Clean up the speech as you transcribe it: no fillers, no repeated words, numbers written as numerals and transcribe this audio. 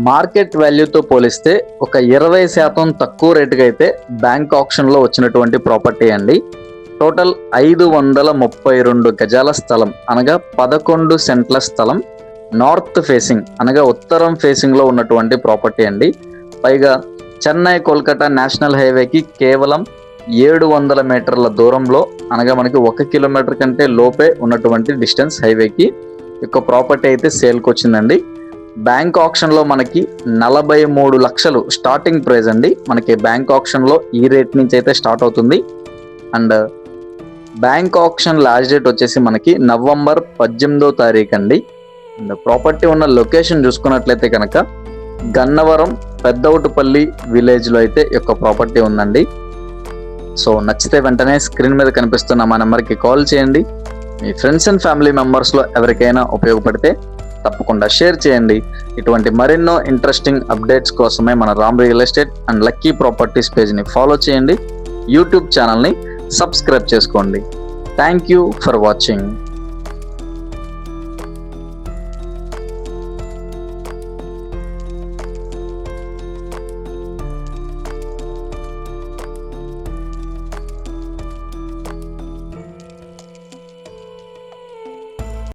Market వాల్యూతో పోలిస్తే ఒక 20% తక్కువ రేటుకి అయితే బ్యాంక్ ఆప్షన్లో వచ్చినటువంటి ప్రాపర్టీ అండి. టోటల్ 532 గజాల స్థలం అనగా 11 సెంట్ల స్థలం, నార్త్ ఫేసింగ్ అనగా ఉత్తరం ఫేసింగ్లో ఉన్నటువంటి ప్రాపర్టీ అండి. పైగా చెన్నై కోల్కతా నేషనల్ హైవేకి కేవలం 700 మీటర్ల దూరంలో అనగా మనకి 1 కిలోమీటర్ కంటే లోపే ఉన్నటువంటి డిస్టెన్స్ హైవేకి యొక్క ప్రాపర్టీ అయితే సేల్కి వచ్చిందండి. బ్యాంక్ ఆప్షన్లో మనకి 43 లక్షలు స్టార్టింగ్ ప్రైస్ అండి. మనకి బ్యాంక్ ఆప్షన్లో ఈ రేట్ నుంచి అయితే స్టార్ట్ అవుతుంది. And bank option last date వచ్చేసి మనకి నవంబర్ 18వ తారీఖు అండి. అండ్ ప్రాపర్టీ ఉన్న లొకేషన్ చూసుకున్నట్లయితే కనుక గన్నవరం పెద్దవుటుపల్లి విలేజ్లో అయితే యొక్క ప్రాపర్టీ ఉందండి. సో నచ్చితే వెంటనే స్క్రీన్ మీద కనిపిస్తున్న మా నెంబర్కి కాల్ చేయండి. మీ ఫ్రెండ్స్ అండ్ ఫ్యామిలీ మెంబర్స్లో ఎవరికైనా ఉపయోగపడితే తప్పకుండా షేర్ చేయండి. ఇటువంటి మరెన్నో ఇంట్రెస్టింగ్ అప్డేట్స్ కోసమే మన Ram real estate and lucky properties పేజ్ని ఫాలో చేయండి. యూట్యూబ్ ఛానల్ని సబ్స్క్రైబ్ చేసుకోండి. Thank you for watching.